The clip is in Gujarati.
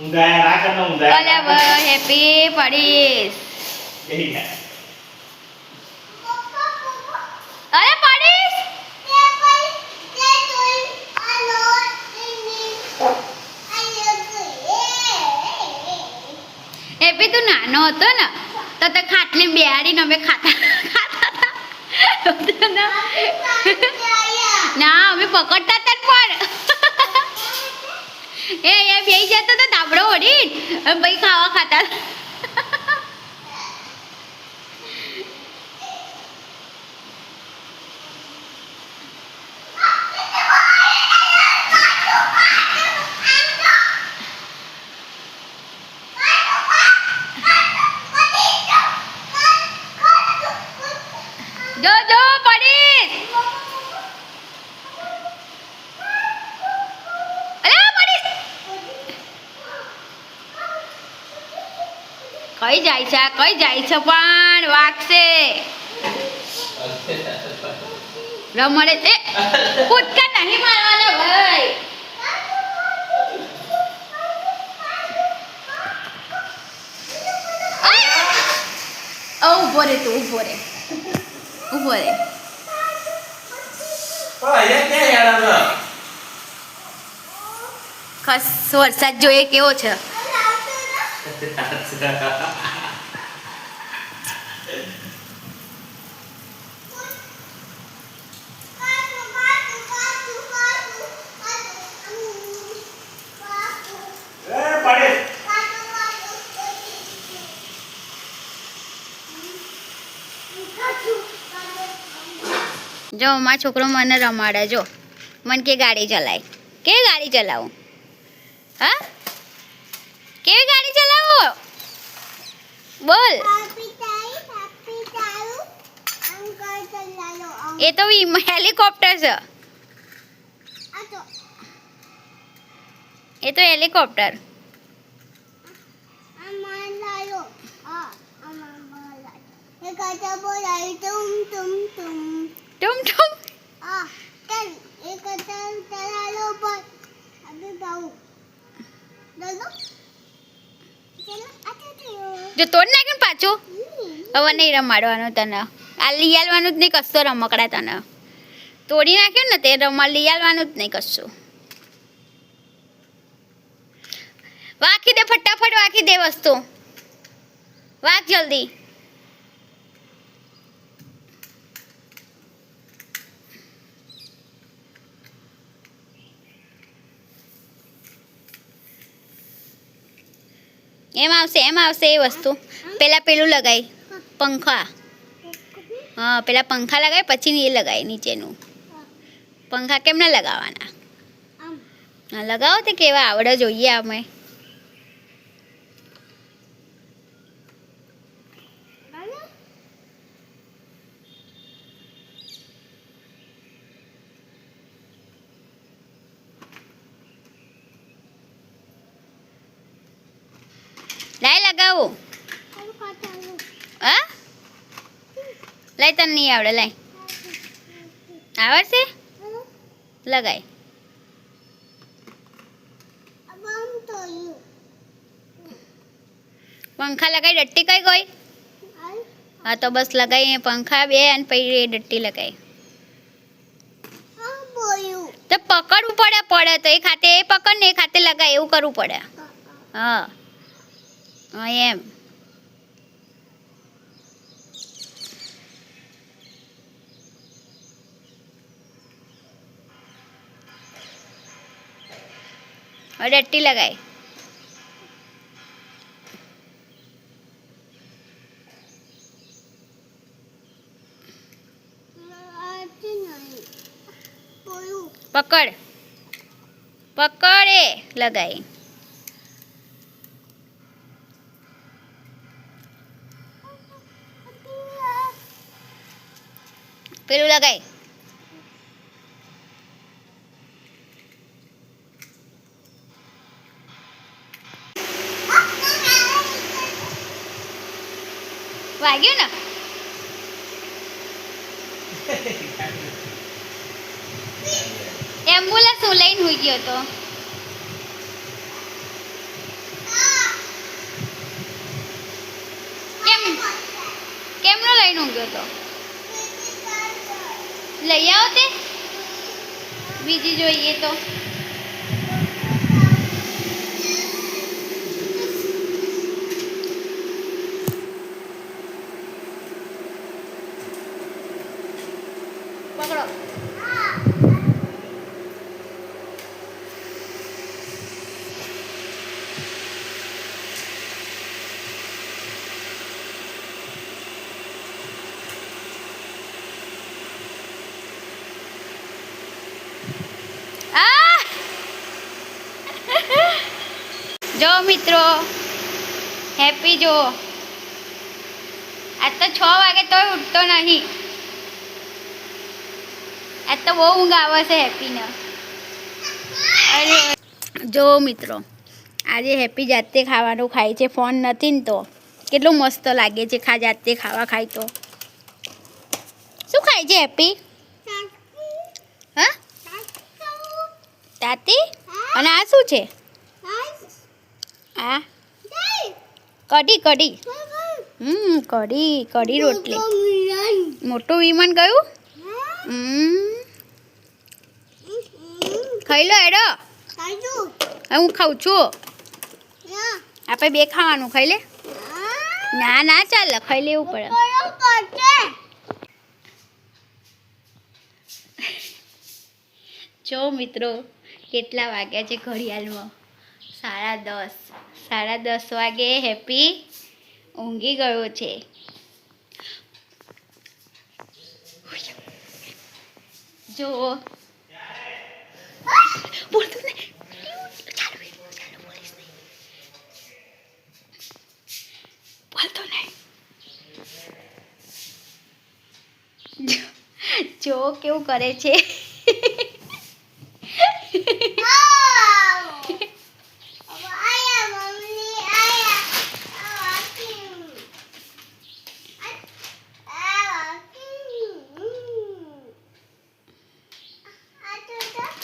ઊંઘાયા ના કર ઊંઘાયા. અલ્યા ભાઈ હેપી પડીશ. બેહી ગયા. અરે પડીશ. હેપી તું નાનો હતો ને તો તે ખાટલી બેહાડીને અમે ખાતા હતા. ના અમે પકડતા હતા પણ એ બેહી જતો તો ધાબળો ઓઢી ભાઈ ખાવા ખાતા. જો જો પડીશ. અરે પડીશ. કઈ જાય છે કઈ જાય છે પણ વાગશે રમડે એ કૂદકા નહીં મારવાના ભાઈ. ઉભો રે તું ઉભો રે ઉભો રે. ખાસ વરસાદ જોઈએ કેવો છે. જો મારો છોકરો મને રમાડે જો મને કે ગાડી ચલાય કેવી ગાડી ચલાવું હા કેવી ગાડી ચલાવો બોલ. એ તો હેલિકોપ્ટર છે એ તો હેલિકોપ્ટર. तुम જો તોડ નાખે ને પાછું હવે નહીં રમાડવાનું તને. આ લઈ આવવાનું જ નહીં કશો રમકડા તને તોડી નાખ્યું ને તે લઈ આવવાનું જ નહીં કશું. વાંકી દે ફટાફટ વાંકી દે વસ્તુ વાંક જલ્દી. એમ આવશે એ વસ્તુ. પેલા પેલું લગાય પંખા. હા પેલા પંખા લગાય પછી એ લગાય નીચેનું. પંખા કેમ ના લગાવવાના હા લગાવો તે કેવા આવડે જોઈએ અમે. લાય લગાવું હા લાય તને નહીં આવડે લાય આવડશે લગાય. પંખા લગાઈ ડટ્ટી કઈ ગઈ હા તો બસ લગાઈ પંખા બે અને પછી ડટ્ટી લગાઈ તો પકડવું પડે તો એ ખાતે એ પકડ ને એ ખાતે લગાય એવું કરવું પડે. હા હા એમ. ડટ્ટી લગાય પકડ પકડે લગાય પેલું લગાય વાગ્યું ને એમ્બ્યુલન્સ હું લઈને હોઈ ગયો તો કેમનો લઈને ઊંઘ્યો તો લઈ આવો તે બીજી જોઈએ તો પકડો જો મિત્રો હેપી જો આજ તો 6 વાગે તોય ઉઠતો નહીં આજ તો બહુ ઊંઘ આવે છે હેપીને અરે જો મિત્રો આજે હેપી જાતે ખાવાનું ખાય છે ફોન નથી ને તો કેટલું મસ્ત લાગે છે જાતે ખાવા ખાય તો શું ખાય છે હેપી હા તાતી અને આ શું છે આ કઢી કઢી કઢી રોટલી મોટું વિમાન ગયું ખાઈ લો એડો હું ખાઉં છું આપણે બે ખાવાનું ખાઈ લે ના ના ચાલે ખાઈ લેવું પડે જો મિત્રો કેટલા વાગ્યા છે ઘડિયાળમાં 10:30 વાગે હેપી ઊંઘી ગયો છે જો બોલતું નહીં બોલતો નહીં જો કેવું કરે છે